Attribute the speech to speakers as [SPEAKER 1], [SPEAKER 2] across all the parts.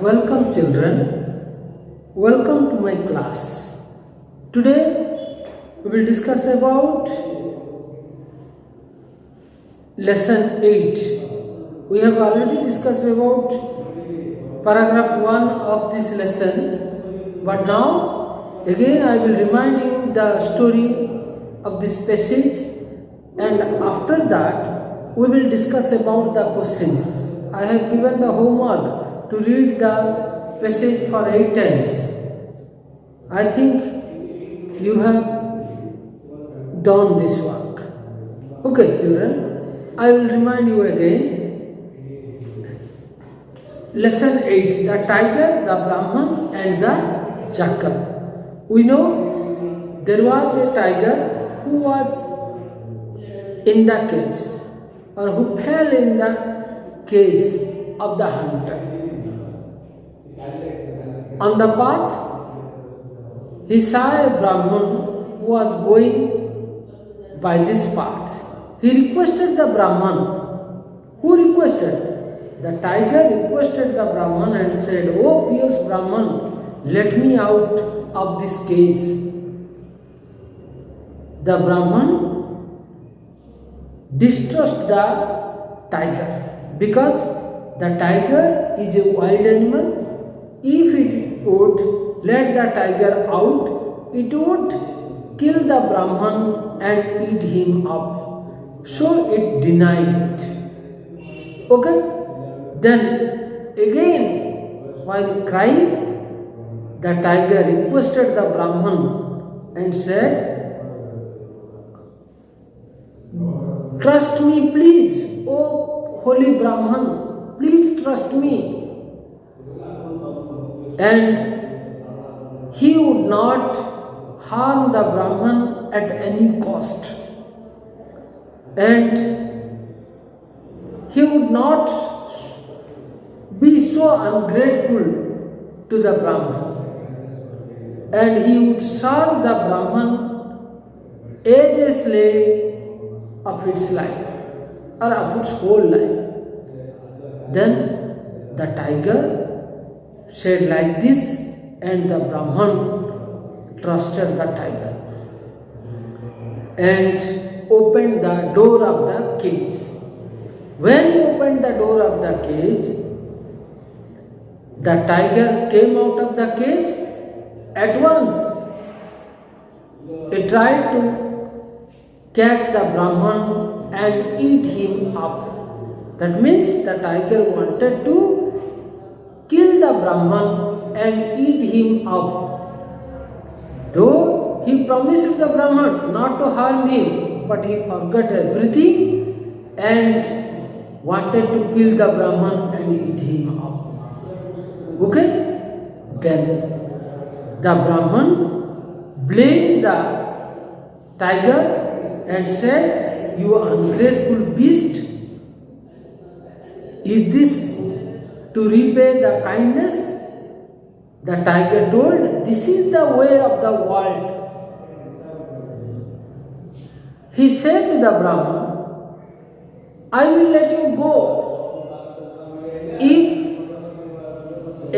[SPEAKER 1] Welcome children, welcome to my class. Today we will discuss about lesson 8. We have already discussed about paragraph 1 of this lesson, but now again I will remind you the story of this passage, and after that we will discuss about the questions. I have given the homework to read the passage for 8 times. I think you have done this work. Okay children, I will remind you again. Lesson 8, the tiger, the Brahman and the jackal. We know there was a tiger who was in the cage, or who fell in the cage of the hunter. On the path, he saw a Brahman who was going by this path. He requested the Brahman. Who requested? The tiger requested the Brahman and said, "Oh pious Brahman, let me out of this cage." The Brahman distrusted the tiger because the tiger is a wild animal. If it would let the tiger out, it would kill the Brahman and eat him up. So it denied it. Okay? Then again, while crying, the tiger requested the Brahman and said, "Trust me, please, oh holy Brahman, please trust me." And he would not harm the Brahman at any cost. And he would not be so ungrateful to the Brahman. And he would serve the Brahman as a slave of its life, or of its whole life. Then the tiger said like this, and the Brahman trusted the tiger and opened the door of the cage. When he opened the door of the cage, the tiger came out of the cage. At once it tried to catch the Brahman and eat him up. That means the tiger wanted to kill the Brahman and eat him up. Though he promised the Brahman not to harm him, but he forgot everything and wanted to kill the Brahman and eat him up. Okay? Then the Brahman blamed the tiger and said, "You ungrateful beast, is this to repay the kindness?" The tiger told, "This is the way of the world." He said to the Brahman, "I will let you go if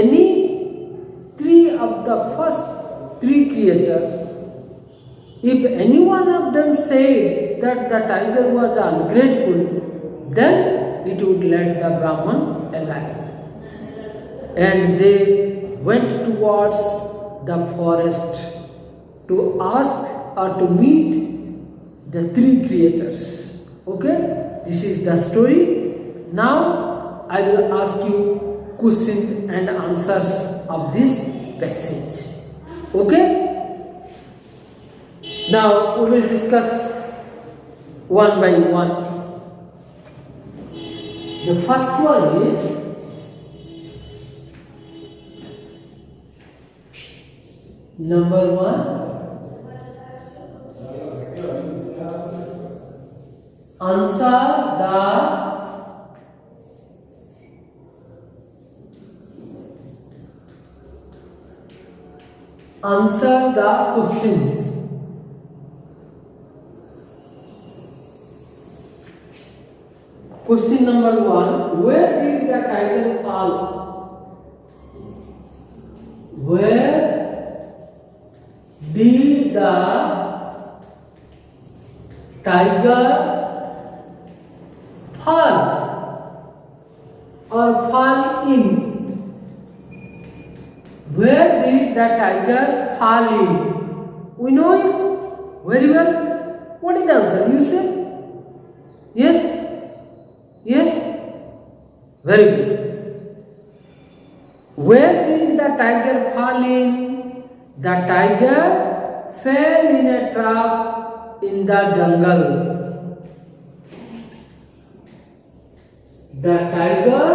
[SPEAKER 1] any three of the first three creatures, if any one of them said that the tiger was ungrateful, then it would let the Brahman alive." And they went towards the forest to ask or to meet the three creatures. Okay? This is the story. Now I will ask you questions and answers of this passage. Okay? Now we will discuss one by one. The first one is number 1. Answer the questions. Question number 1. Where did the tiger fall? Where did the tiger fall or fall in? Where did the tiger fall in? We know it very well. What is the answer? You say? Yes? Yes? Very good. Where did the tiger fall in? The tiger fell in a trap in the jungle. The tiger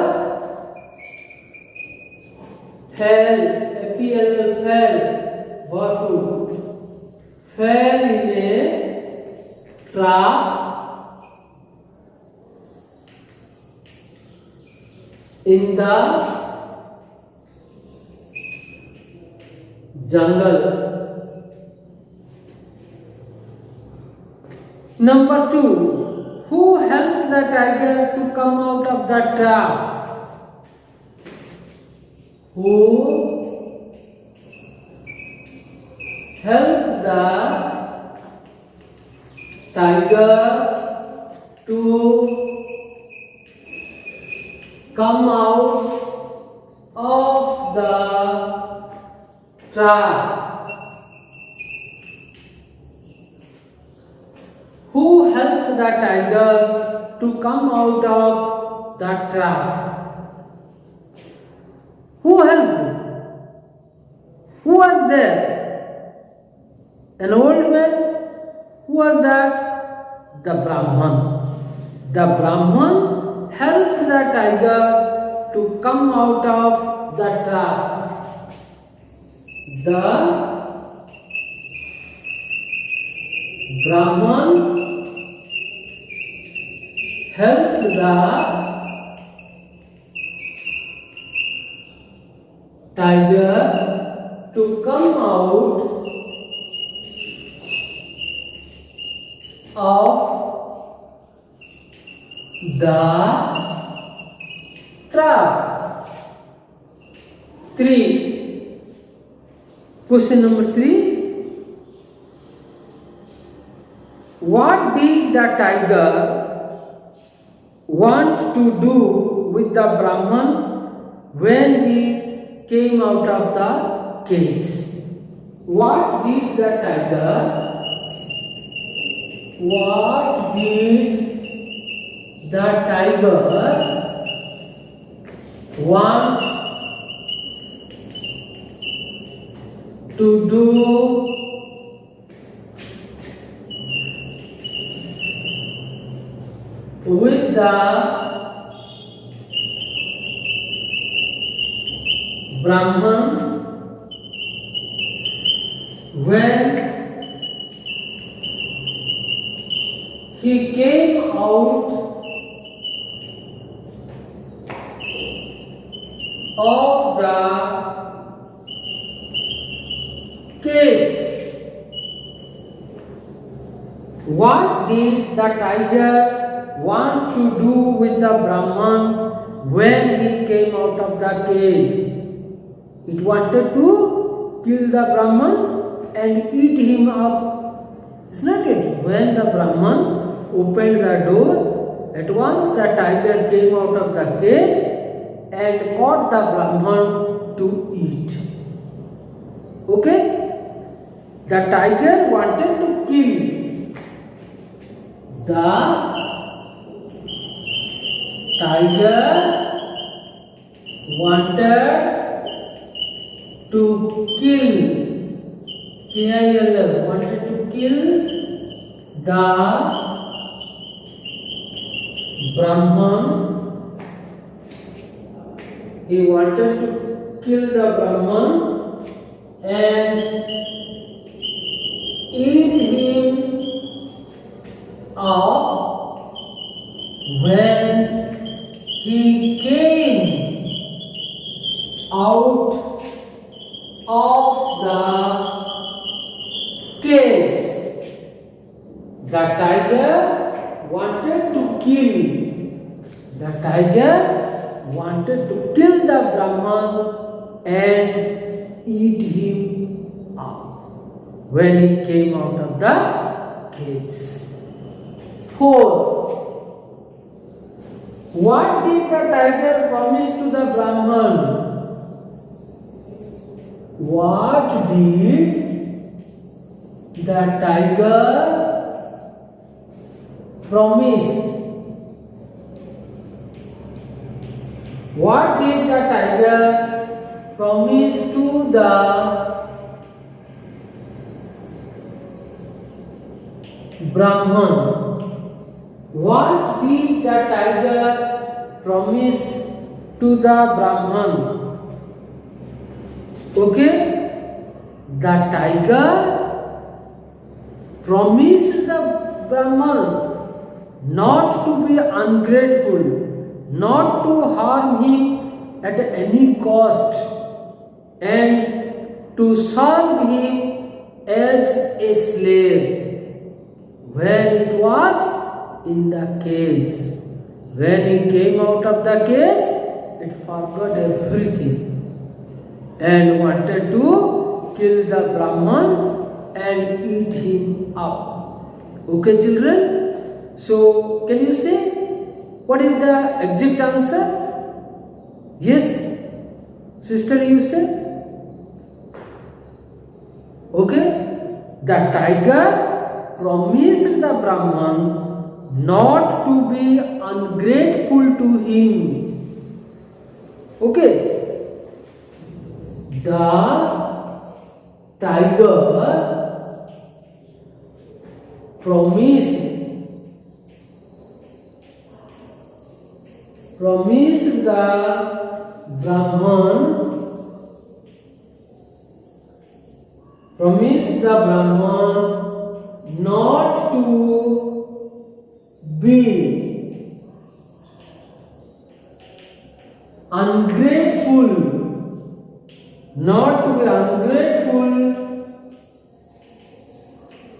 [SPEAKER 1] fell, F-E-L-L, fell, fell in a trap in the jungle. Number 2. Who helped the tiger to come out of the trap? Who helped the tiger to come out of the trap? Who helped the tiger to come out of the trap? Who helped him? Who was there? An old man? Who was that? The Brahman. The Brahman helped the tiger to come out of the trap. The Brahman helped the tiger to come out of the trap. 3. Question number 3. What did the tiger want to do with the Brahman when he came out of the cage? What did the tiger want to do with the Brahman when he came out of the cage? What did the tiger want to do with the Brahman when he came out of the cage? It wanted to kill the Brahman and eat him up. Isn't it? When the Brahman opened the door, at once the tiger came out of the cage and caught the Brahman to eat. Okay? The tiger wanted to kill. The tiger wanted to kill. K-I-L-L, wanted to kill the Brahman. He wanted to kill the Brahman and eat him up when he came out of the cage. The tiger wanted to kill. The tiger wanted to kill the Brahman and eat him up when he came out of the cage. 4. What did the tiger promise to the Brahman? What did the tiger promise? What did the tiger promise to the Brahman? What did the tiger promise to the Brahman? Okay, the tiger promised the Brahman not to be ungrateful, not to harm him at any cost, and to serve him as a slave when it was in the cage. When he came out of the cage, it forgot everything and wanted to kill the Brahman and eat him up. Okay, children? So, can you say what is the exact answer? Yes, sister, you say? Okay, the tiger promised the Brahman not to be ungrateful to him. Okay, the tiger promised the Brahman not to be ungrateful,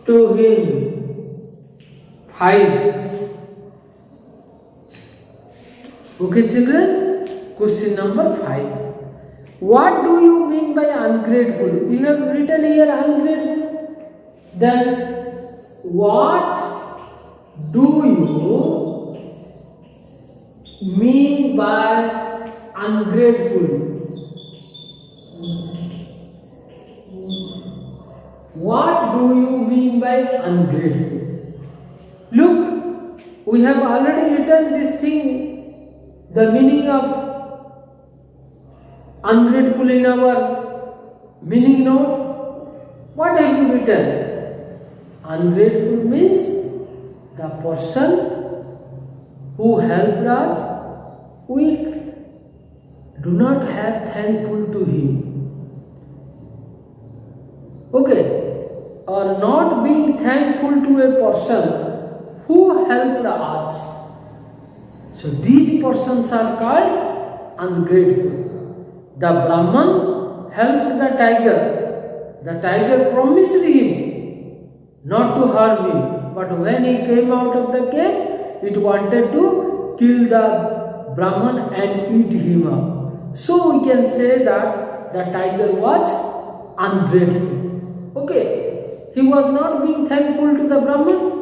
[SPEAKER 1] to him. 5. Okay, children, question number 5. What do you mean by ungrateful? We have written here ungrateful. Then what do you mean by ungrateful? What do you mean by ungrateful? Look, we have already written this thing, the meaning of ungrateful in our meaning note. What have you written? Ungrateful means the person who helped us, we do not have thankful to him. Okay, or not being thankful to a person who helped us. So these persons are called ungrateful. The Brahman helped the tiger. The tiger promised him not to harm him. But when he came out of the cage, it wanted to kill the Brahman and eat him up. So we can say that the tiger was ungrateful. Okay, he was not being thankful to the Brahman.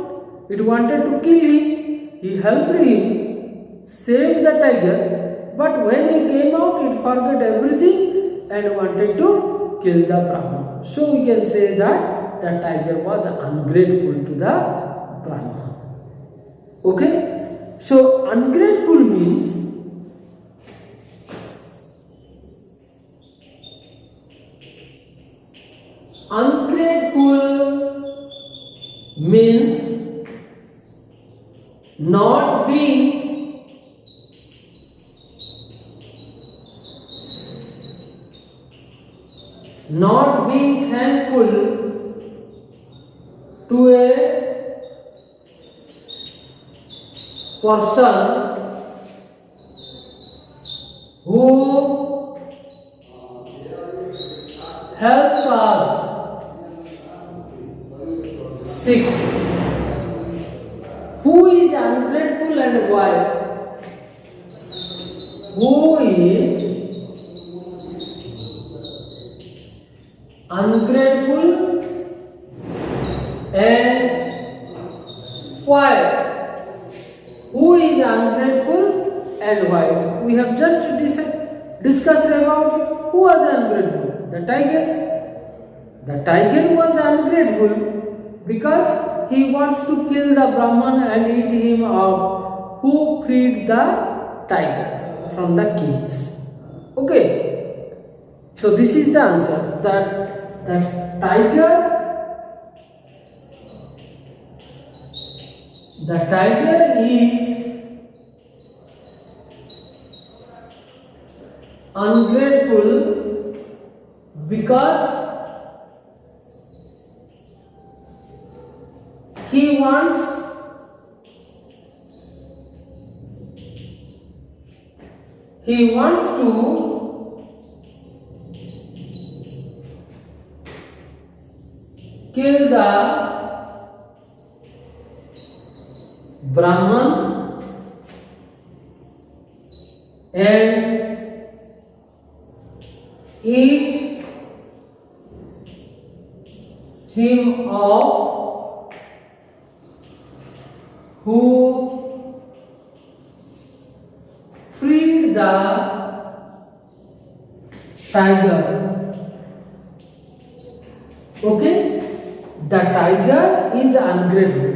[SPEAKER 1] It wanted to kill him. He helped him, saved the tiger. But when he came out, it forgot everything and wanted to kill the Brahman. So we can say that the tiger was ungrateful to the Brahman. Okay? So ungrateful means not being thankful to a person who helps us. 6. Who is ungrateful and why? Who is ungrateful and why? Who is ungrateful and why? We have just discussed about it. Who was ungrateful? The tiger. The tiger was ungrateful because he wants to kill the Brahman and eat him up. Who freed the tiger from the cage? Okay. So this is the answer, that the tiger is ungrateful because he wants to kill the Brahman and eat him up who freed the tiger. Okay? The tiger is ungrateful.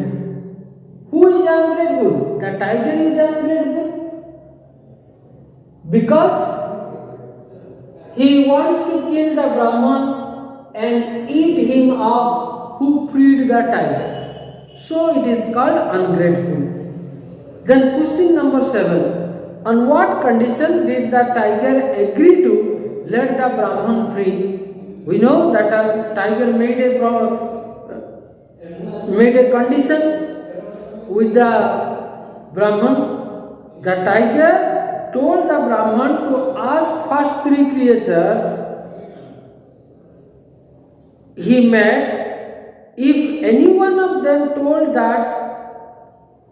[SPEAKER 1] Who is ungrateful? The tiger is ungrateful because he wants to kill the Brahman and eat him up who freed the tiger. So it is called ungrateful. Then question number 7. On what condition did the tiger agree to let the Brahman free? We know that a tiger made a condition with the Brahman. The tiger told the Brahman to ask first 3 creatures he met. If any one of them told that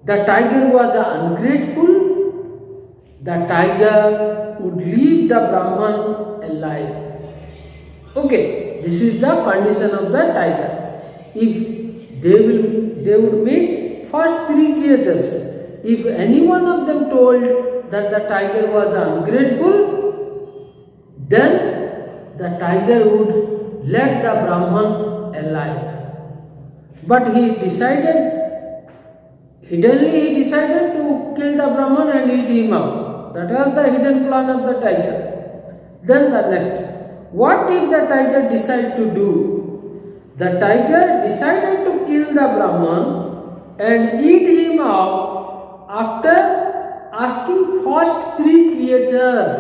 [SPEAKER 1] the tiger was ungrateful, the tiger would leave the Brahman alive. Okay, this is the condition of the tiger. If they would meet first 3 creatures. If any one of them told that the tiger was ungrateful, then the tiger would let the Brahman alive. But he decided to kill the Brahman and eat him up. That was the hidden plan of the tiger. Then the next, what did the tiger decide to do? The tiger decided to kill the Brahman and eat him up after asking first 3 creatures.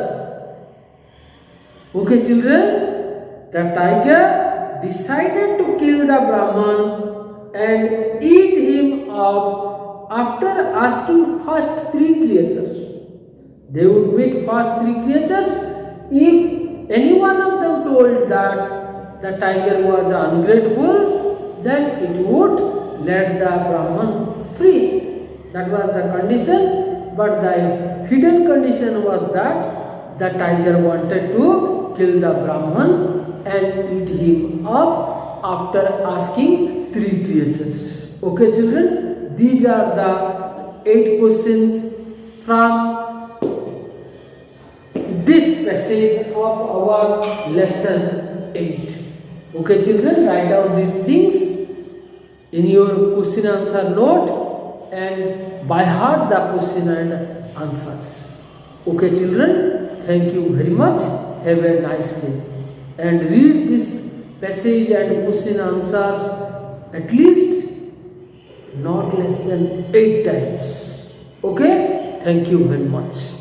[SPEAKER 1] Okay, children, the tiger decided to kill the Brahman and eat him up after asking first 3 creatures. They would meet first 3 creatures. If any one of them told that the tiger was ungrateful, then it would let the Brahman free. That was the condition, but the hidden condition was that the tiger wanted to kill the Brahman and eat him up after asking 3 creatures. Okay, children, these are the 8 questions from this passage of our lesson 8. Okay, children, write down these things in your question answer note and by heart the question and answers. Okay, children, thank you very much. Have a nice day and read this passage and question answers at least not less than 8 times. Okay, thank you very much.